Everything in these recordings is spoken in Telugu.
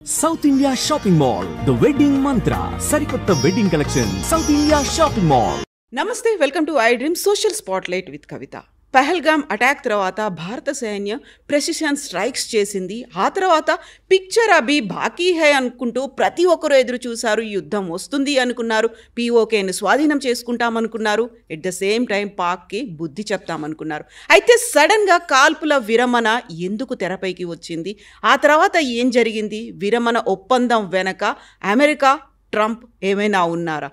South India Shopping Mall, the wedding mantra, Sarikotta wedding collection, South India Shopping Mall. నమస్తే, welcome to I dream social spotlight with Kavitha. Pahalgam attack తర్వాత భారత సైన్యం ప్రెసిషన్ స్ట్రైక్స్ చేసింది. ఆ తర్వాత పిక్చర్ అభి బాకీ హై అనుకుంటూ ప్రతి ఒక్కరూ ఎదురు చూశారు. యుద్ధం వస్తుంది అనుకున్నారు, పీఓకేను స్వాధీనం చేసుకుంటామనుకున్నారు, ఎట్ ద సేమ్ టైం పాక్కి బుద్ధి చెప్తామనుకున్నారు. అయితే సడన్గా కాల్పుల విరమణ ఎందుకు తెరపైకి వచ్చింది? ఆ తర్వాత ఏం జరిగింది? విరమణ ఒప్పందం వెనక అమెరికా, ట్రంప్ ఏమైనా ఉన్నారా?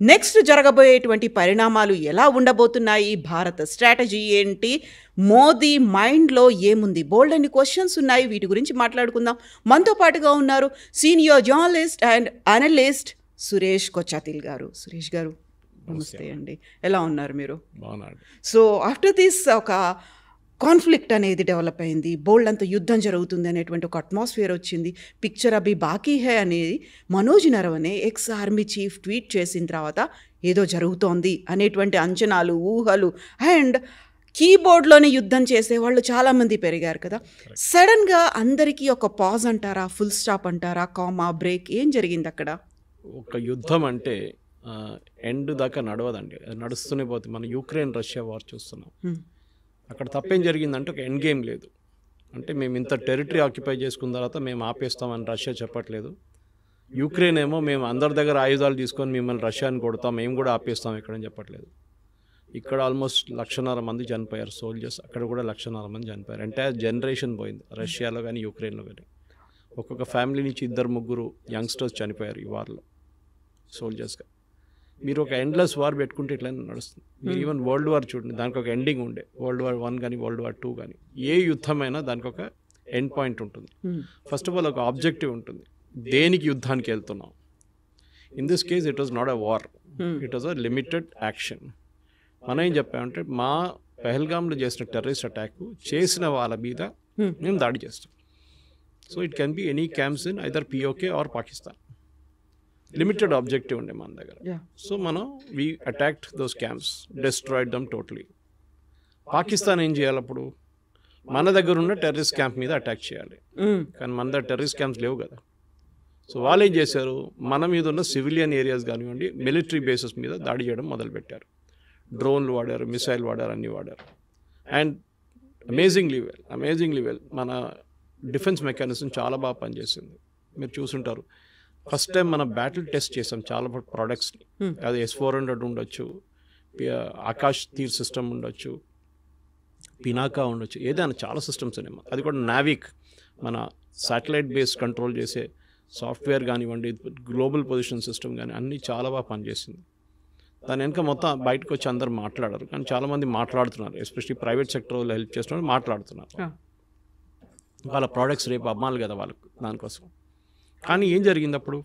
నెక్స్ట్ జరగబోయేటువంటి పరిణామాలు ఎలా ఉండబోతున్నాయి? భారత స్ట్రాటజీ ఏంటి? మోదీ మైండ్లో ఏముంది? బోల్డ్ అన్ని క్వశ్చన్స్ ఉన్నాయి. వీటి గురించి మాట్లాడుకుందాం. మనతో పాటుగా ఉన్నారు senior journalist and analyst Suresh Kochattil గారు. సురేష్ గారు నమస్తే అండి, ఎలా ఉన్నారు మీరు? సో ఆఫ్టర్ దిస్ ఒక కాన్ఫ్లిక్ట్ అనేది డెవలప్ అయింది, బోల్డ్ అంత యుద్ధం జరుగుతుంది అనేటువంటి ఒక అట్మాస్ఫియర్ వచ్చింది. పిక్చర్ అభి బాకీ హై అనేది Manoj Naravane ex army chief tweet చేసిన తర్వాత ఏదో జరుగుతోంది అనేటువంటి అంచనాలు, ఊహలు అండ్ కీబోర్డ్లోనే యుద్ధం చేసేవాళ్ళు చాలామంది పెరిగారు కదా. సడన్గా అందరికీ ఒక పాజ్ అంటారా, ఫుల్ స్టాప్ అంటారా, కామా, బ్రేక్, ఏం జరిగింది అక్కడ? ఒక యుద్ధం అంటే ఎండ్ దాకా నడవదండి, నడుస్తూనే పోతుంది. మనం యుక్రెయిన్ రష్యా వార్ చూస్తున్నాం. అక్కడ తప్పేం జరిగిందంటే ఒక ఎండ్ గేమ్ లేదు. అంటే మేము ఇంత టెరిటరీ ఆక్యుపై చేసుకున్న తర్వాత మేము ఆపేస్తామని రష్యా చెప్పట్లేదు. యుక్రెయిన్ ఏమో మేము అందరి దగ్గర ఆయుధాలు తీసుకొని మిమ్మల్ని రష్యాని కొడతాం, మేము కూడా ఆపేస్తాం ఇక్కడని చెప్పట్లేదు. ఇక్కడ ఆల్మోస్ట్ 1,50,000 మంది చనిపోయారు సోల్జర్స్, అక్కడ కూడా 1,50,000 మంది చనిపోయారు. ఎంటైర్ జనరేషన్ పోయింది రష్యాలో కానీ యుక్రెయిన్లో కానీ. ఒక్కొక్క ఫ్యామిలీ నుంచి 2-3 యంగ్స్టర్స్ చనిపోయారు ఈ వార్లో సోల్జర్స్గా. మీరు ఒక ఎండ్లెస్ వార్ పెట్టుకుంటే ఇట్లా నడుస్తుంది. మీరు ఈవెన్ వరల్డ్ వార్ చూడండి, దానికి ఒక ఎండింగ్ ఉండే. వరల్డ్ వార్ 1 కానీ వరల్డ్ వార్ 2 కానీ ఏ యుద్ధమైనా దానికి ఒక ఎండ్ పాయింట్ ఉంటుంది. ఫస్ట్ ఆఫ్ ఆల్ ఒక ఆబ్జెక్టివ్ ఉంటుంది, దేనికి యుద్ధానికి వెళ్తున్నాం. In this case it was not a war, it was a limited action. మనం ఏం చెప్పామంటే మా పహల్గామ్లో చేసిన టెర్రరిస్ట్ అటాక్ చేసిన వాళ్ళ మీద మేము దాడి చేస్తాం. So it can be any camps in either PoK or Pakistan. Limited objective ఉండే మన దగ్గర. సో మనం we attacked those camps, destroyed them totally. Pakistan ఏం చేయాలి అప్పుడు? మన దగ్గర ఉన్న టెర్రరిస్ట్ క్యాంప్ మీద అటాక్ చేయాలి, కానీ మన దగ్గర టెర్రరిస్ట్ క్యాంప్స్ లేవు కదా. సో వాళ్ళు ఏం చేశారు, మన మీద ఉన్న సివిలియన్ ఏరియాస్ కానివ్వండి, మిలిటరీ బేసెస్ మీద దాడి చేయడం మొదలుపెట్టారు. డ్రోన్లు వాడారు, మిసైల్ వాడారు, అన్నీ వాడారు. అండ్ అమేజింగ్లీ వెల్ మన డిఫెన్స్ మెకానిజం చాలా బాగా పనిచేసింది. మీరు చూసుంటారు, ఫస్ట్ టైం మనం బ్యాటిల్ టెస్ట్ చేసాం చాలా ప్రోడక్ట్స్ని. అది S-400 ఉండొచ్చు, ఆకాష్ తీర్ సిస్టమ్ ఉండొచ్చు, పినాకా ఉండొచ్చు, ఏదైనా చాలా సిస్టమ్స్ ఉన్నాయి. అది కూడా నావిక్ మన శాటిలైట్ బేస్ కంట్రోల్ చేసే సాఫ్ట్వేర్ కానివ్వండి, గ్లోబల్ పొజిషన్ సిస్టమ్ కానీ అన్నీ చాలా బాగా పనిచేసింది. దాని వెనక మొత్తం బయటకు వచ్చి అందరు మాట్లాడారు, కానీ చాలామంది మాట్లాడుతున్నారు, ఎస్పెషల్లీ ప్రైవేట్ సెక్టర్ వాళ్ళు హెల్ప్ చేస్తున్నారు, మాట్లాడుతున్నారు. వాళ్ళ ప్రోడక్ట్స్ రేపు అమ్మాలి కదా వాళ్ళకు, దానికోసం. కానీ ఏం జరిగింది అప్పుడు?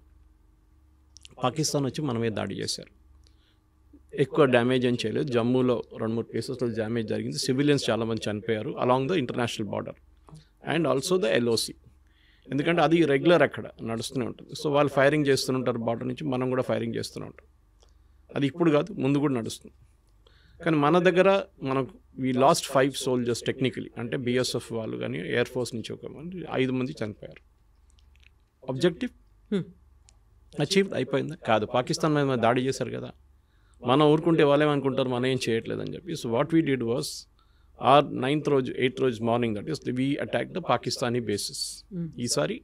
పాకిస్తాన్ వచ్చి మన మీద దాడి చేశారు. ఎక్కువ డ్యామేజ్ ఏం చేయలేదు. జమ్మూలో 2-3 ప్లేసెస్లో డ్యామేజ్ జరిగింది. సివిలియన్స్ చాలామంది చనిపోయారు along the international border and also the LOC. ఎందుకంటే అది రెగ్యులర్ అక్కడ నడుస్తూనే ఉంటుంది. సో వాళ్ళు ఫైరింగ్ చేస్తుంటారు బార్డర్ నుంచి, మనం కూడా ఫైరింగ్ చేస్తూనే ఉంటాం. అది ఇప్పుడు కాదు, ముందు కూడా నడుస్తుంది. కానీ మన దగ్గర మనకు వీ లాస్ట్ 5 సోల్జర్స్ టెక్నికలీ. అంటే BSF వాళ్ళు కానీ ఎయిర్ ఫోర్స్ నుంచి ఒక 5 మంది చనిపోయారు. ఆబ్జెక్టివ్ అచీవ్ అయిపోయిందా? కాదు. పాకిస్తాన్ మీద దాడి చేశారు కదా, మనం ఊరుకుంటే వాళ్ళేమనుకుంటారు మనం ఏం చేయట్లేదని చెప్పి. So what we did was our 8th రోజు morning, that is we attack the Pakistani bases. ఈసారి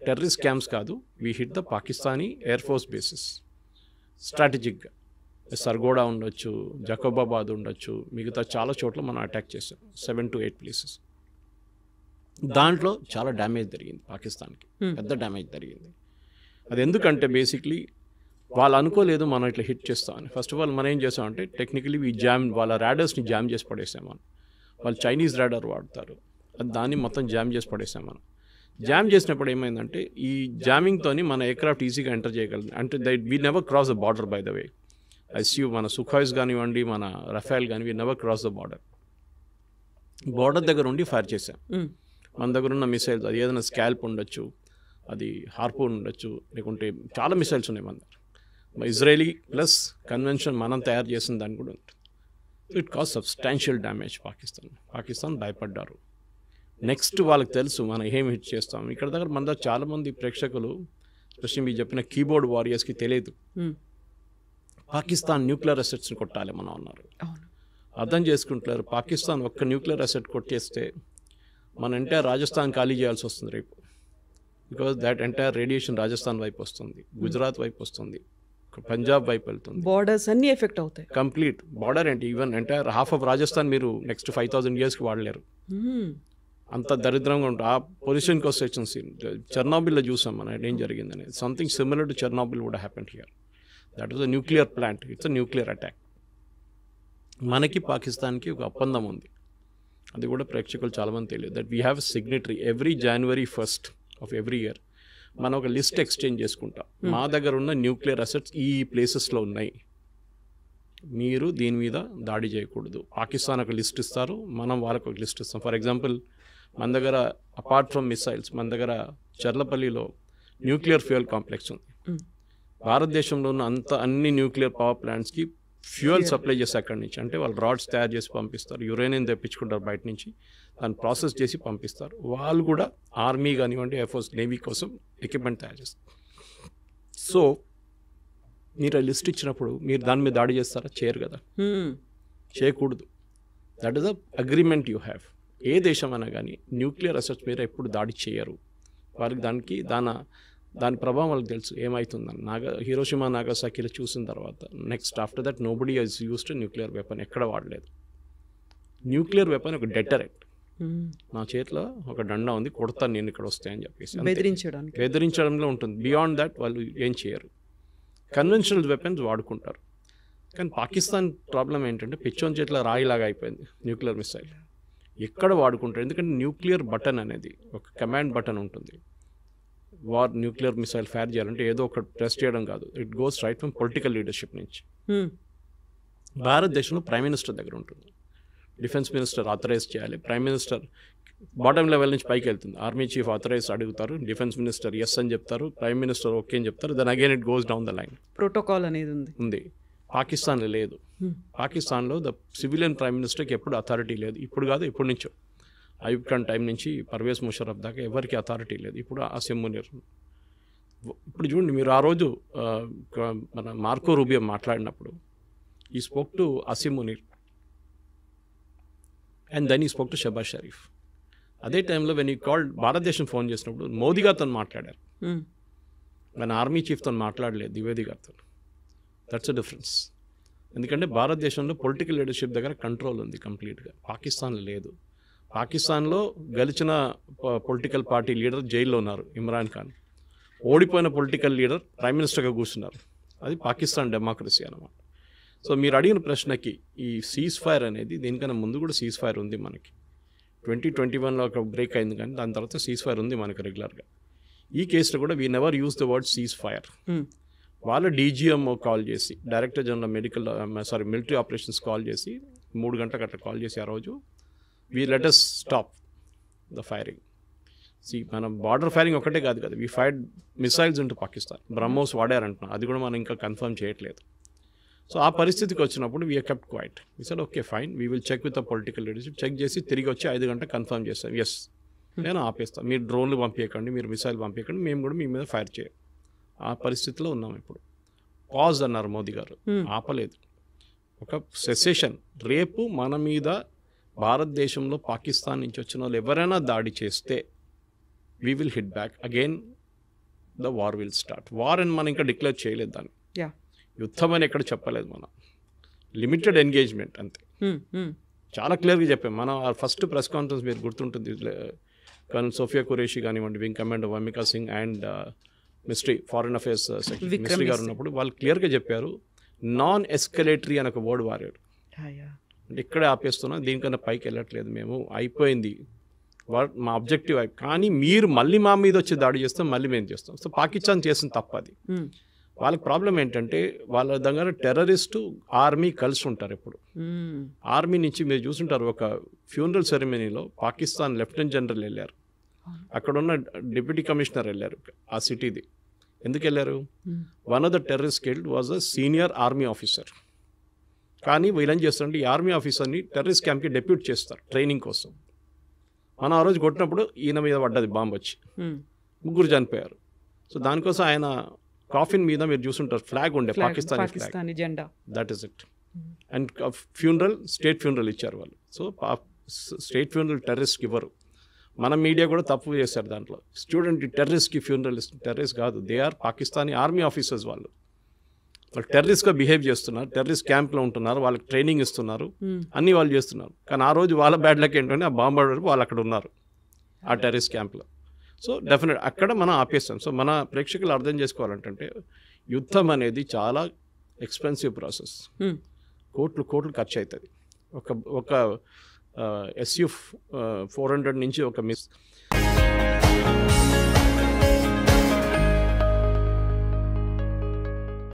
టెర్రరిస్ట్ క్యాంప్స్ కాదు, we hit the Pakistani air force bases స్ట్రాటజిక్గా. సర్గోడా ఉండొచ్చు, జకోబాబాద్ ఉండొచ్చు, మిగతా చాలా చోట్ల మనం అటాక్ చేసాం. 7 to 8 ప్లేసెస్. దాంట్లో చాలా డ్యామేజ్ జరిగింది పాకిస్తాన్కి, పెద్ద డ్యామేజ్ జరిగింది. అది ఎందుకంటే బేసిక్లీ వాళ్ళు అనుకోలేదు మనం ఇట్లా హిట్ చేస్తామని. ఫస్ట్ ఆఫ్ ఆల్ మనం ఏం చేసామంటే టెక్నికలీ వాళ్ళ రాడర్స్ని జామ్ చేసి పడేసాం మనం. వాళ్ళు చైనీస్ రాడర్ వాడతారు, దాన్ని మొత్తం జామ్ చేసి పడేసాం మనం. జామ్ చేసినప్పుడు ఏమైందంటే ఈ జామింగ్తోని మన ఎయిర్క్రాఫ్ట్ ఈజీగా ఎంటర్ చేయగలం. అంటే we never cross the border by the way. ICU మన సుఖాయిస్ కానివ్వండి, మన రఫేల్ కానీ, we never cross the border. Border దగ్గర ఉండి ఫైర్ చేసాం. మన దగ్గర ఉన్న మిసైల్స్, అది ఏదైనా స్కాల్ప్ ఉండొచ్చు, అది హార్పూన్ ఉండొచ్చు, లేకుంటే చాలా మిసైల్స్ ఉన్నాయి మన దగ్గర. ఇజ్రాయలీ ప్లస్ కన్వెన్షన్ మనం తయారు చేసిన దాన్ని కూడా ఉంటుంది. It cause substantial damage Pakistan భయపడ్డారు. నెక్స్ట్ వాళ్ళకి తెలుసు మనం ఏం హిట్ చేస్తాం. ఇక్కడ దగ్గర మన దగ్గర చాలామంది ప్రేక్షకులు స్పెషల్లీ మీరు చెప్పిన కీబోర్డ్ వారియర్స్కి తెలియదు పాకిస్తాన్ న్యూక్లియర్ అసెట్స్ని కొట్టాలి మనం అన్నారు. అర్థం చేసుకుంటారు. పాకిస్తాన్ ఒక్క న్యూక్లియర్ అసెట్ కొట్టేస్తే మన ఎంటైర్ రాజస్థాన్ ఖాళీ చేయాల్సి వస్తుంది రేపు. Because that entire radiation Rajasthan వైపు వస్తుంది, గుజరాత్ వైపు వస్తుంది, పంజాబ్ వైపు వెళ్తుంది. బోర్డర్స్ అన్ని ఎఫెక్ట్ అవుతాయి. కంప్లీట్ బార్డర్ ఏంటి, even entire half of Rajasthan మీరు నెక్స్ట్ 5000 yearsకి వాడలేరు. అంత దరిద్రంగా ఉంటుంది. ఆ పొజిషన్కి వస్తే చెర్నోబిల్లో చూసాం మనం ఏం జరిగిందని. Something similar to Chernobyl would happen here. That was a nuclear plant, it's a nuclear attack. మనకి పాకిస్తాన్కి ఒక ఒప్పందం ఉంది, అది కూడా ప్రేక్షకులు చాలామంది తెలియదు. That we have signatory every January 1st of every year మనం ఒక లిస్ట్ ఎక్స్చేంజ్ చేసుకుంటాం. మా దగ్గర ఉన్న న్యూక్లియర్ అసెట్స్ ఈ ప్లేసెస్లో ఉన్నాయి, మీరు దీని మీద దాడి చేయకూడదు. పాకిస్తాన్ ఒక లిస్ట్ ఇస్తారు, మనం వాళ్ళకు ఒక లిస్ట్ ఇస్తాం. ఫర్ ఎగ్జాంపుల్ మన దగ్గర అపార్ట్ ఫ్రమ్ మిసైల్స్ మన దగ్గర చర్లపల్లిలో న్యూక్లియర్ ఫ్యూయల్ కాంప్లెక్స్ ఉంది. భారతదేశంలో ఉన్న అన్ని న్యూక్లియర్ పవర్ ప్లాంట్స్కి ఫ్యూయల్ సప్లై చేసి అక్కడి నుంచి, అంటే వాళ్ళు రాడ్స్ తయారు చేసి పంపిస్తారు, యురేనియం తెప్పించుకుంటారు బయట నుంచి, దాన్ని ప్రాసెస్ చేసి పంపిస్తారు. వాళ్ళు కూడా ఆర్మీ కానివ్వండి, ఎయిర్ఫోర్స్, నేవీ కోసం ఎక్విప్మెంట్ తయారు చేస్తారు. సో మీరు ఆ లిస్ట్ ఇచ్చినప్పుడు మీరు దాని మీద దాడి చేస్తారా? చేయరు కదా, చేయకూడదు. That is the agreement you have. ఏ దేశం అయినా కానీ న్యూక్లియర్ అసెట్స్ మీద ఎప్పుడు దాడి చేయరు. వాళ్ళకి దాని ప్రభావం వాళ్ళకి తెలుసు ఏమవుతుందని. హిరోషిమా నాగసాకిలో చూసిన తర్వాత next after that nobody has used nuclear weapon, ఎక్కడ వాడలేదు. న్యూక్లియర్ వెపన్ ఒక డెటరెంట్. నా చేతిలో ఒక డండా ఉంది, కొడతాను నేను ఇక్కడ వస్తాయని చెప్పేసి బెదిరించడంలో ఉంటుంది. బియాండ్ దట్ వాళ్ళు ఏం చేయరు. కన్వెన్షనల్ వెపన్స్ వాడుకుంటారు. కానీ పాకిస్తాన్ ప్రాబ్లం ఏంటంటే పిచ్చోన్ చేతిలో రాయిలాగా అయిపోయింది న్యూక్లియర్ మిసైల్. ఎక్కడ వాడుకుంటారు? ఎందుకంటే న్యూక్లియర్ బటన్ అనేది ఒక కమాండ్ బటన్ ఉంటుంది. న్యూక్లియర్ మిసైల్ ఫైర్ చేయాలంటే ఏదో ఒక ప్రెస్ చేయడం కాదు, it goes right from political leadership నుంచి. భారతదేశంలో ప్రైమ్ మినిస్టర్ దగ్గర ఉంటుంది. డిఫెన్స్ మినిస్టర్ ఆథరైజ్ చేయాలి, ప్రైమ్ మినిస్టర్ బాటమ్ లెవెల్ నుంచి పైకి వెళ్తుంది. ఆర్మీ చీఫ్ ఆథరైజ్ అడుగుతారు, డిఫెన్స్ మినిస్టర్ ఎస్ అని చెప్తారు, ప్రైమ్ మినిస్టర్ ఓకే అని చెప్తారు. Then again it goes down the line. Protocol అనేది ఉంది. పాకిస్తాన్లో లేదు. పాకిస్తాన్లో ద సివిలియన్ ప్రైమ్ మినిస్టర్కి ఎప్పుడు అథారిటీ లేదు. ఇప్పుడు కాదు, ఎప్పటి నుంచో అయూబ్ ఖాన్ టైం నుంచి పర్వేజ్ ముషర్రఫ్ దాకా ఎవరికి అథారిటీ లేదు. ఇప్పుడు ఆసిమ్ మునీర్. ఇప్పుడు చూడండి, మీరు ఆ రోజు మన మార్కో రూబియో మాట్లాడినప్పుడు he spoke to Asim Munir and then he spoke to Shahbaz Sharif. అదే టైంలో వెన్ ఈ కాల్డ్ భారతదేశం ఫోన్ చేసినప్పుడు మోదీ గారితో మాట్లాడారు, మన ఆర్మీ చీఫ్తో మాట్లాడలేదు, ద్వివేది గారితో. That's a difference. ఎందుకంటే భారతదేశంలో పొలిటికల్ లీడర్షిప్ దగ్గర కంట్రోల్ ఉంది కంప్లీట్గా, పాకిస్తాన్లో లేదు. పాకిస్తాన్లో గెలిచిన పొలిటికల్ పార్టీ లీడర్ జైల్లో ఉన్నారు, ఇమ్రాన్ ఖాన్. ఓడిపోయిన పొలిటికల్ లీడర్ ప్రైమ్ మినిస్టర్గా కూర్చున్నారు. అది పాకిస్తాన్ డెమోక్రసీ అన్నమాట. సో మీరు అడిగిన ప్రశ్నకి ఈ సీజ్ ఫైర్ అనేది, దీనికన్నా ముందు కూడా సీజ్ ఫైర్ ఉంది మనకి. 2021లో ఒక బ్రేక్ అయింది, కానీ దాని తర్వాత సీజ్ ఫైర్ ఉంది మనకు రెగ్యులర్గా. ఈ కేసులో కూడా we never use the word ceasefire. వాళ్ళ డీజీఎంఓ కాల్ చేసి, director general military operations call చేసి 3 గంటలకు అట్లా కాల్ చేసి ఆ రోజు we let us stop the firing. మనం బార్డర్ ఫైరింగ్ ఒకటే కాదు కదా, we fired missiles into Pakistan. BrahMos వాడారంటున్నాం, అది కూడా మనం ఇంకా కన్ఫర్మ్ చేయట్లేదు. సో ఆ పరిస్థితికి వచ్చినప్పుడు we're kept quiet. We said okay fine, we will check with the political leadership. Check చేసి తిరిగి వచ్చి 5 గంటలకు కన్ఫర్మ్ చేస్తాం, ఎస్ నేను ఆపేస్తాను, మీరు డ్రోన్లు పంపించకండి, మీరు మిసైల్ పంపించకండి, మేము కూడా మీ మీద ఫైర్ చేయం. ఆ పరిస్థితిలో ఉన్నాం ఇప్పుడు. పాజ్ అన్నారు మోదీ గారు, ఆపలేదు. ఒక సెసేషన్. రేపు మన మీద భారతదేశంలో పాకిస్తాన్ నుంచి వచ్చిన వాళ్ళు ఎవరైనా దాడి చేస్తే we will hit back again, the war will start. War అని మనం ఇంకా డిక్లేర్ చేయలేదు దాన్ని, యుద్ధం అని ఎక్కడ చెప్పలేదు. మనం లిమిటెడ్ ఎంగేజ్మెంట్ అంతే. చాలా క్లియర్గా చెప్పాం మనం. ఆ ఫస్ట్ ప్రెస్ కాన్ఫరెన్స్ మీరు గుర్తుంటుంది, కర్నల్ సోఫియా ఖురేషి కానివ్వండి, wing commander Vyomika Singh and foreign affairs secretary mystery గారు ఉన్నప్పుడు వాళ్ళు క్లియర్గా చెప్పారు, నాన్ ఎస్కలేటరీ అని ఒక వర్డ్ వాడారు. ఇక్కడే ఆపేస్తున్నాం, దీనికన్నా పైకి వెళ్ళట్లేదు, మేము అయిపోయింది, మా ఆబ్జెక్టివ్ కానీ మీరు మళ్ళీ మా మీద వచ్చి దాడి చేస్తాం, మళ్ళీ మేము చేస్తాం. సో పాకిస్తాన్ చేసిన తప్పది. వాళ్ళకి ప్రాబ్లం ఏంటంటే వాళ్ళ దగ్గర టెర్రరిస్టు ఆర్మీ కలిసి ఉంటారు. ఇప్పుడు ఆర్మీ నుంచి మీరు చూసుంటారు, ఒక ఫ్యూనరల్ సెరమనీలో పాకిస్తాన్ లెఫ్టినెంట్ జనరల్ వెళ్ళారు, అక్కడ ఉన్న డిప్యూటీ కమిషనర్ వెళ్ళారు ఆ సిటీది, ఎందుకు వెళ్ళారు? One of the terrorist killed was a senior army officer. కానీ వీళ్ళేం చేస్తారంటే ఈ ఆర్మీ ఆఫీసర్ని టెర్రరిస్ట్ క్యాంప్కి డెప్యూట్ చేస్తారు ట్రైనింగ్ కోసం. మనం ఆ రోజు కొట్టినప్పుడు ఈయన మీద పడ్డది బాంబు వచ్చి, 3 చనిపోయారు. సో దానికోసం ఆయన కాఫిన్ మీద మీరు చూసుంటారు ఫ్లాగ్ ఉండే, పాకిస్తానీ జెండా. That is it. And funeral, state funeral ఇచ్చారు వాళ్ళు. సో స్టేట్ ఫ్యూనరల్ టెర్రరిస్ట్కి ఇవ్వరు. మన మీడియా కూడా తప్పు చేశారు దాంట్లో. స్టూడెంట్ టెర్రరిస్ట్కి ఫ్యూనరల్ ఇస్తుంది. టెర్రరిస్ట్ కాదు, they are Pakistani army officers. వాళ్ళు టెర్రరిస్ట్గా బిహేవ్ చేస్తున్నారు, టెర్రరిస్ట్ క్యాంప్లో ఉంటున్నారు, వాళ్ళకి ట్రైనింగ్ ఇస్తున్నారు, అన్నీ వాళ్ళు చేస్తున్నారు. కానీ ఆ రోజు వాళ్ళ బ్యాడ్ లక్ ఏంటంటే ఆ బాంబ్ వరకు వాళ్ళు అక్కడ ఉన్నారు ఆ టెర్రరిస్ట్ క్యాంప్లో. సో డెఫినెట్ అక్కడ మనం ఆపేస్తాం. సో మన ప్రేక్షకులు అర్థం చేసుకోవాలంటే యుద్ధం అనేది చాలా ఎక్స్పెన్సివ్ ప్రాసెస్. కోట్లు ఖర్చు అవుతుంది. ఒక SU-400 నుంచి ఒక